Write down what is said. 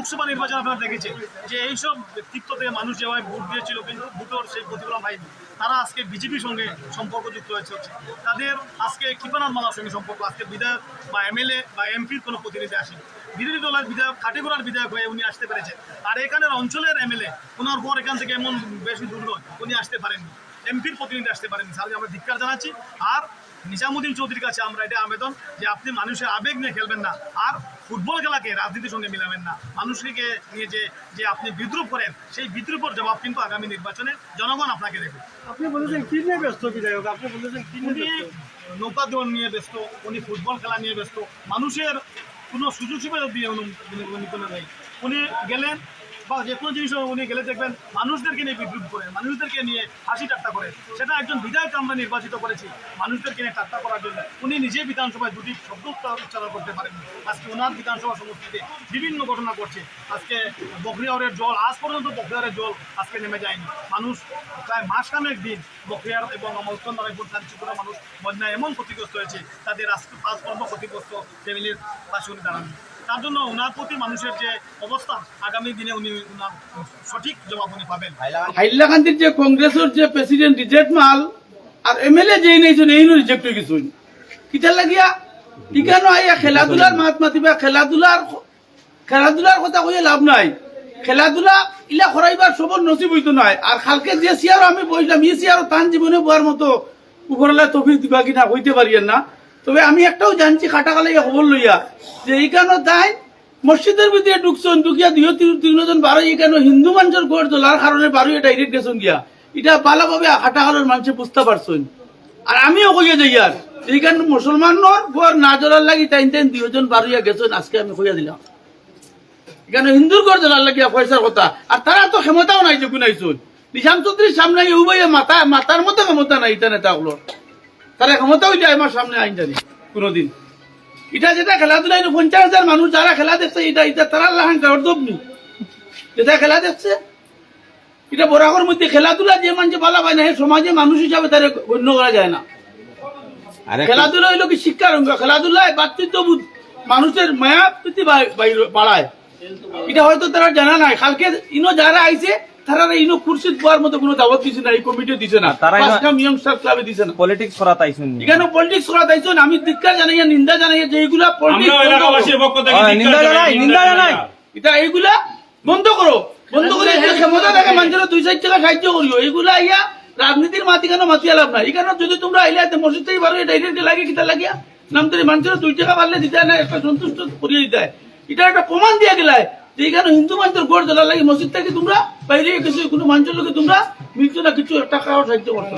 লোকসভা নির্বাচন আপনারা দেখেছেন যে এইসব ব্যক্তিত্বতে মানুষ যেভাবে ভোট দিয়েছিল কিন্তু ভোটের সেই প্রতিফলন হয়নি। তারা আজকে বিজেপির সঙ্গে সম্পর্কযুক্ত হয়েছে। তাদের আজকে কৃপানাথ মালার সঙ্গে সম্পর্ক, আজকে বিধায়ক বা এমএলএ বা এমপির কোনো প্রতিনিধি আসেনি। বিরোধী দলের বিধায়ক কাটিগড়ার বিধায়ক হয়ে উনি আসতে পেরেছেন। আর এখানের অঞ্চলের এমএলএ ওনার পর এখান থেকে এমন বেশি দূর নয়, উনি আসতে পারেননি, এমপির প্রতিনিধি আসতে পারেননি। স্যারকে আমরা ধিক্কার জানাচ্ছি। আর নিজামুদ্দিন চৌধুরীর কাছে আমরা এটা আবেদন যে আপনি মানুষের আবেগ নিয়ে খেলবেন না, আর ফুটবল খেলাকে রাজনীতির সঙ্গে মিলাবেন না। মানুষকে নিয়ে যে আপনি বিদ্রুপ করেন, সেই বিদ্রুপের জবাব কিন্তু আগামী নির্বাচনে জনগণ আপনাকে দেবে। আপনি বলেছেন কি নিয়ে ব্যস্ত বিধায়ক, আপনি বলেছেন কি নিয়ে উনি নৌকা দৌড় নিয়ে ব্যস্ত, উনি ফুটবল খেলা নিয়ে ব্যস্ত, মানুষের কোনো সুযোগ সুবিধা দিয়ে উনি কোনো নেই। উনি গেলেন বা যে কোনো জিনিস উনি গেলে দেখবেন মানুষদেরকে নিয়ে বিদ্রুপ করে, মানুষদেরকে নিয়ে হাসি ঠাট্টা করে। সেটা একজন বিধায়ক আমরা নির্বাচিত করেছি মানুষদেরকে নিয়ে ঠাট্টা করার জন্য। উনি নিজে বিধানসভায় দুটি শব্দ উচ্চারণ করতে পারেননি। আজকে ওনার বিধানসভা সমষ্টিতে বিভিন্ন ঘটনা করছে। আজকে বকরিয়ারের জল, আজ পর্যন্ত বকরিয়ারের জল আজকে নেমে যায়নি। মানুষ প্রায় মাসখানেক দিন বকরিয়ার এবং আমলচন্দ এবং শান্তিপুরের মানুষ বন্যায় এমন ক্ষতিগ্রস্ত হয়েছে, তাদের আজকে কাজকর্ম ক্ষতিগ্রস্ত ফ্যামিলির পাশে উনি দাঁড়ান। তার জন্য ওনার প্রতি মানুষের যে অবস্থা, আগামী দিনে উনি ওনার সঠিক জবাব উনি পাবেন। হাইলাকান্দির যে কংগ্রেসের যে প্রেসিডেন্ট রিজেক্ট মাল আর এমএলএ যেই নেইছেন এই রিজেক্ট হয়ে গেছেন কিতা লাগিয়া ঠিকানো আইয়া খেলাধুলার মাত মাতিবা, খেলাধুলার কথা কইয়া লাভ নাই। খেলাধুলা ইলা করাইবার সবর নসিব হইতো নয়। আর কালকে যে চেয়ার আমি বসলাম এই চেয়ার তান জীবনে বোয়ার মতো উপরলা তফিক দিবা কিনা হইতে পারিয়েন না। তবে আমি একটাও জানছি খাটাখালাইয়া খবর লইয়া যে এইখানে তাই মসজিদের ভিতরে ঢুকছেন, ঢুকিয়া দুই তিনজন বারো এখানে হিন্দু মানুষের গড় তোলার কারণে বারো ডাইরেক্ট গেছেন গিয়া, এটা ভালোভাবে খাটাখালের মানুষে বুঝতে পারছেন। আর আমিও কইয়া যাই আর এইখানে মুসলমানের গড় না জ্বলার লাগি তাই দুইজন বারোইয়া গেছেন, আজকে আমি কইয়া দিলাম এখানে হিন্দুর গড় জ্বলার লাগিয়া পয়সার কথা। আর তারা তো ক্ষমতাও নাই যে গুনাইছেন। নিশাম চৌধুরীর সামনে উবাইয়া মাতার মতো ক্ষমতা নাই এটা নেতাগুলোর, তারা ক্ষমতাও যায় আমার সামনে আইন জানি কোনোদিন। এটা যেটা খেলাধুলা 50,000 মানুষ যারা খেলা দেখছে এটা তারা লাহান গর্দবনি যেটা খেলা দেখছে এটা বরাবর মধ্যে খেলাধুলা যে মানুষ ভালো পায় না সমাজে মানুষ হিসাবে তারা গণ্য করা যায় না। খেলাধুলা হইল কি শিক্ষার অঙ্গ, খেলাধুলায় ভাতৃত্ববোধ মানুষের মায়া প্রীতি বাড়ায়। এটা হয়তো তারা জানা নাই। কালকে ইনো যারা আইছে তারা ইনো কুরসিদ পাওয়ার মতো কোনো দাওয়াত দিছে না, এই কমিটি দিছে না, তারা ইয়ংস্টার ক্লাবে দিছে না, পলিটিক্স করাত আইছেন এখানে পলিটিক্স করাত আইছেন। আমি ধিক্কার জানাইয়া নিন্দা জানাইয়া যে এইগুলা পলিটিক্স নিন্দা জানাই এটা এইগুলা বন্ধ করো, বন্ধ করে ক্ষমতা থাকে মানুষের 2-4 টাকা সাহায্য করিও। এইগুলা আইয়া রাজনীতির মাতি কেন মাতিয়া লাভ নাই। এখানে যদি তোমরা আইলে মসজিদ থেকে বারো ডাইরেক্ট লাগে কিতা লাগিয়া নাম তৈরি মানুষের 2 টাকা পারলে দিতে না, একটা সন্তুষ্ট করিয়ে দিতে। এটা একটা প্রমাণ দিয়া গেলায় যে এখানে হিন্দু মানুষের গড় জ্বলার লাগে মসজিদ থেকে তোমরা বাইরে কিছু কোনো মানুষের লোকে তোমরা মিলছো না, কিছু একটা খাওয়ার সাহায্য করছো।